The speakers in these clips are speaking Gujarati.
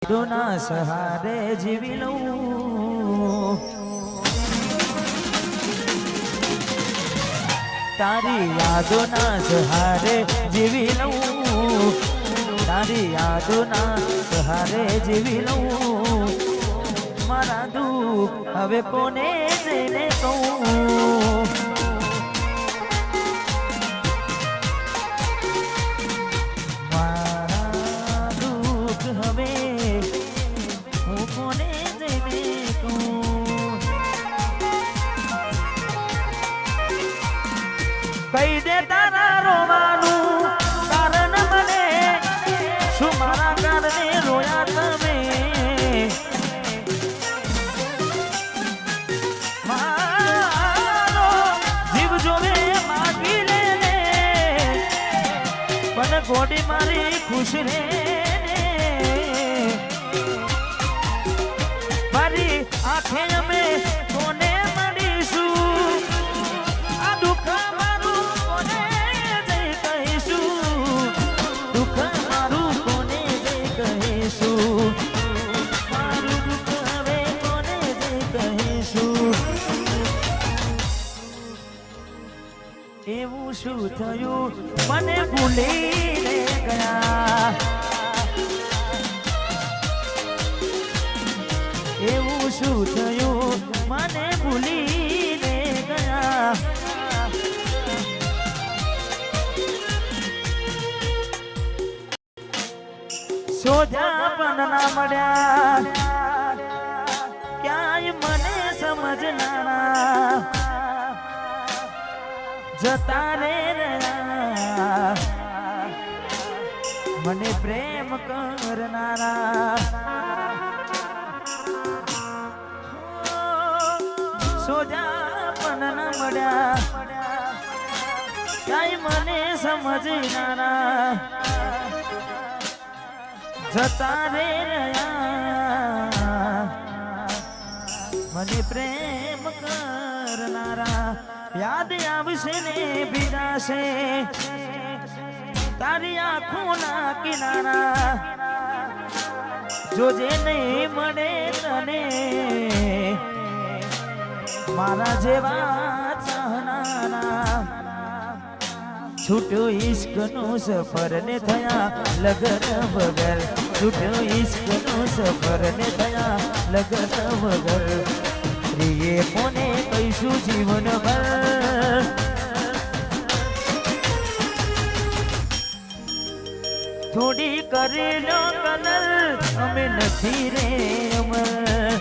યાદોના સહારે જીવી લઉં, તારી યાદોના સહારે જીવી લઉં, તારી યાદોના સહારે જીવી લઉં, મારા દુઃખ હવે કોને જઈને કહું, મારા દુઃખ હવે હું કોને જઈને કહું, કહી દે તારા રોવાનું કારણ મને, શું મારા કારણે રોયા તમે, મારો જીવ જોવે માગી લે પણ ગોડી મારી ખુશ રે, મારી આંખે અમે કોને મળીશું, આ દુઃખ મારું કોને જઈ કહીશું, દુઃખ મારું કોને જઈ કહીશું, મારું દુઃખ હવે કોને જઈ કહીશું, એવું શું થયું મને ભૂલીને ગયા, એવું શું થયું મને ભૂલીને ગયા, સોજા પણ ના મળ્યા ક્યાંય મને સમજનારા, જતા રે રહ્યા મને પ્રેમ કરનારા, સોજા પણ ન મળ્યા ક્યાંય મને સમજનારા, જતા રે રહ્યા મને પ્રેમ કરનારા, યાદ આવશે ને ભીડાશે તારી આંખોના કિનારા, જોજે નહીં મળે તને મારા જેવા ચાહનારા, છૂટો ઇશ્કનો સફર ને થયા લગન વગર, છૂટો ઇશ્કનો સફર ને થયા લગન વગર, પ્રિયે કોને કહીશું જીવન ભર, થોડી કરેલો કલર અમે નથી રે અમર,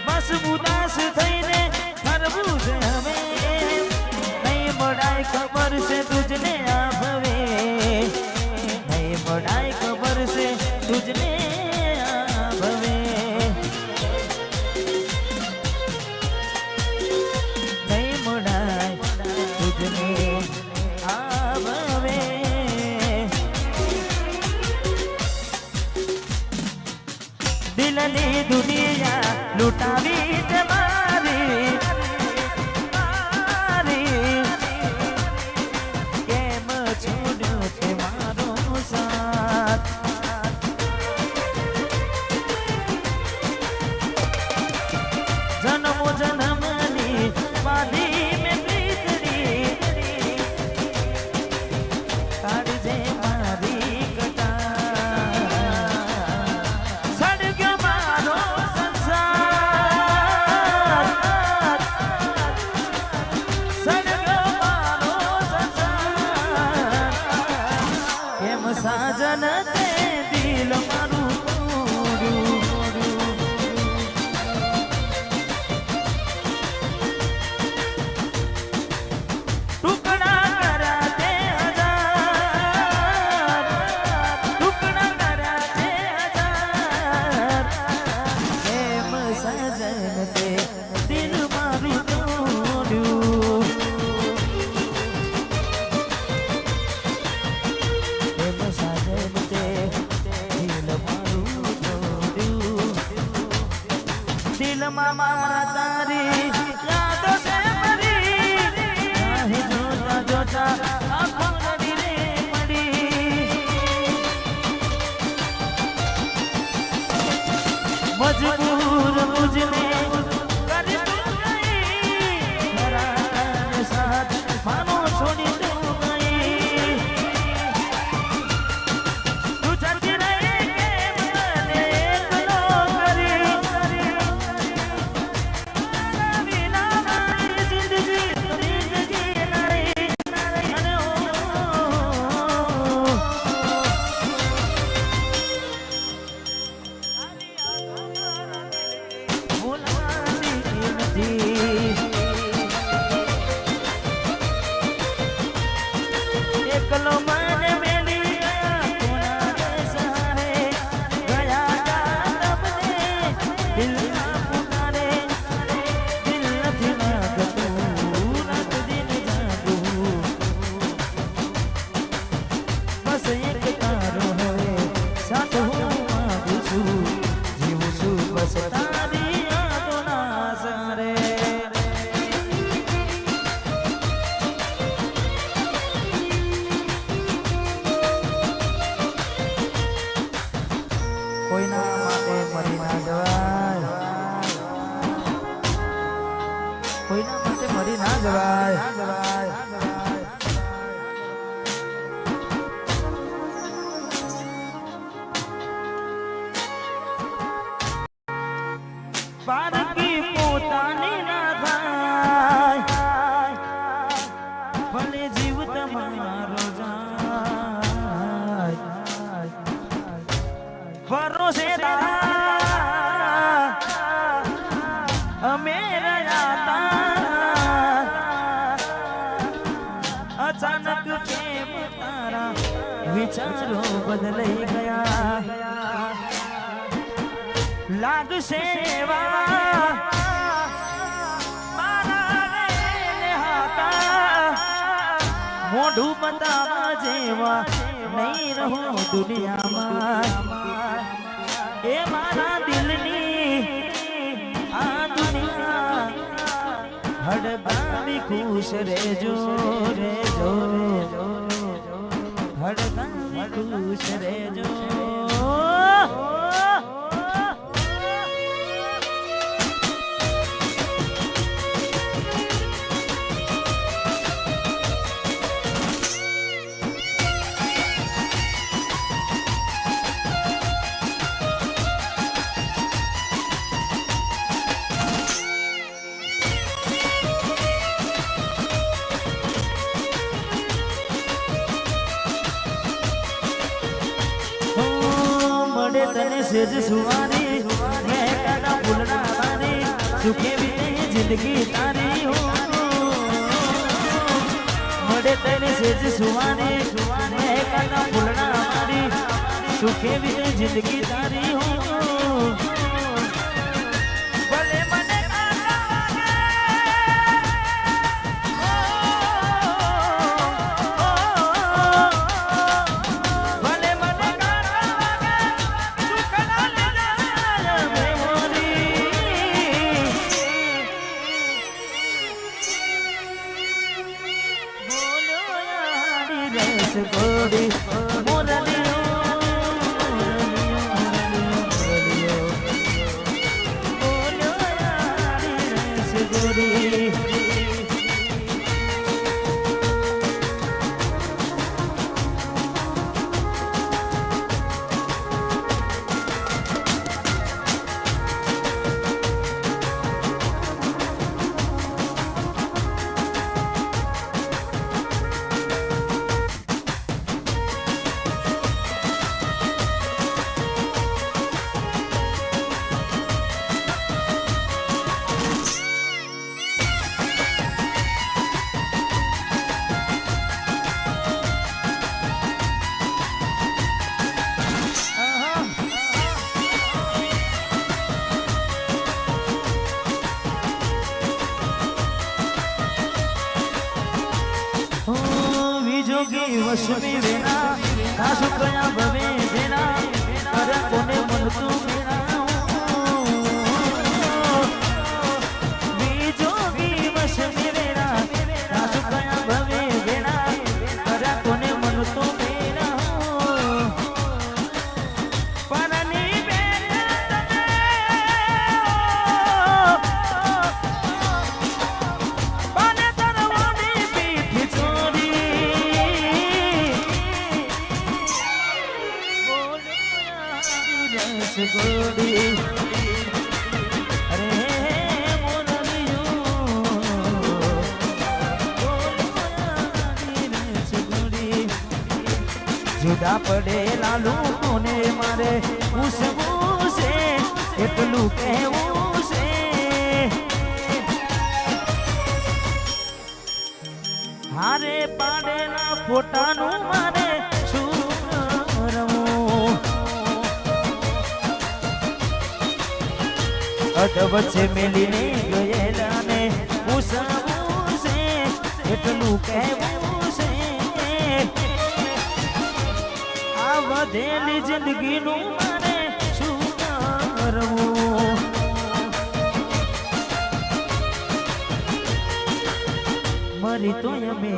બસ ઉદાસ થઈને ફરવું છે હવે, નહીં મળાય ખબર છે તુજને આ ભવે, નહીં મળાય ખબર છે તુજને આ ભવે, નહીં મળાય તુજને આ ભવે, દિલની દુનિયા લૂંટાવી તમારી, કેમ છોડ્યો છે મારો સાથ, જન્મો જન્મની બાંધી મેં પ્રીતની, કાઢજે મારી કટાર, સળગ્યો મારો સંસાર, સળગ્યો મારો સંસાર, કેમ સાજન તે દિલ મારું ટુકડા કર્યા તે હજાર, ટુકડા કર્યા તે હજાર, કેમ સજન તે દિલ મારું તોડ્યું, કેમ સજન તે દિલ મારું તોડ્યું, દિલમાં મારા તારી યાદો છે મરી, જોતા જોતા આંખો નડી રે મળી, तुझने कर तू गई मेरा तेरे साथ मानो छोड़ी तू गई तू चलती रहे के मैंने एकलो करी बिना मारी जिंदगी नहीं अरे एकलो मन मेली गया कोना के सहारे गया तब ने दिल ना पुकारे दिल નથી લાગતું રાત દિન જાગું બસ એક તારો હવે સાથ હું માંગુ છું જીવું છું બસ તારી યાદોના સહારે કોઈના માટે મરી ના જવાય કોઈના માટે મરી ના જવાય પારકી પોતાની ના થાય ભલે જીવ તમારો જાય ભરોસે અમે રહ્યા તા અચાનક કેમ તારા વિચારો બદલાઈ ગયા લાગશે એવા મારા રે હાતા મોઢું બતાવા જેવા નહીં રહું દુનિયામાં એ મારા દિલની આ દુનિયા હડકાવી ખુશ રેજો રેજો હડકાવી ખુશ રેજો तने सेज सुवानी मैं काना फूलना बानी सुखे भी नहीं जिंदगी तारी हो मडे तने सेज सुवानी मैं काना फूलना बानी सुखे भी नहीं जिंदगी तारी हो भले मने गोड़ी मुरलियो मुरलियो बोलो यारी रस गोड़ी जोगी वश में वेना काशु कया भवे वेना कर कोने मन तू मेरा वी जोगी वश में वेना काशु कया भवे वेना कर कोने मन तू मेरा परनी बेटा રસગુડી અરે જુદા પડેલા લોકોને મારે પૂછવું છે એટલું કહેવું છે હારે પાડેલા ફોટાનું મારે શું કરવું અધ વચ્ચે મેલીને ગયેલાને પૂછવું છે એટલું કહેવું છે આ વધેલી જિંદગીનું મારે શું કરવું મરી તો અમે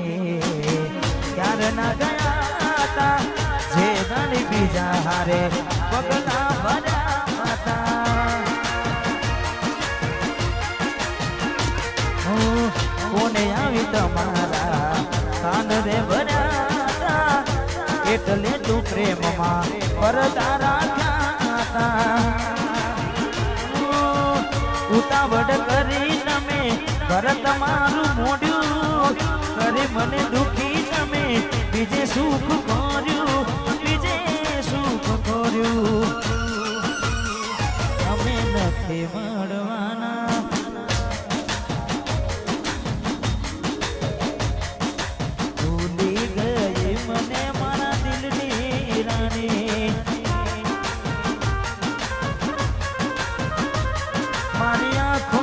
ક્યારે ના ગયા હતા જે ગણી બીજા હારે પગલા ભર્યા હતા કોને આવી તમારા કાન રે ભર્યા એટલે તું પ્રેમમાં પરદા રાખ્યા હતા ઉતાવળ કરી તમે ઘર તમારું મોડ્યું કરે મને દુખી તમે બીજે સુખ કર્યું બીજે સુખ કર્યું અમે નથી મળવાના ભૂલી ગઈ મને મારા દિલની રાણી મારી આંખો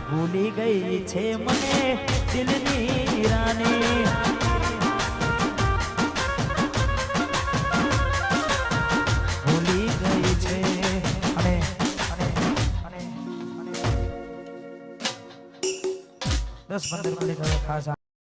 ભૂલી ગઈ છે મને દિલની રાની ભૂલી ગઈ છે અને 10-15 મિનિટ હવે ખાસ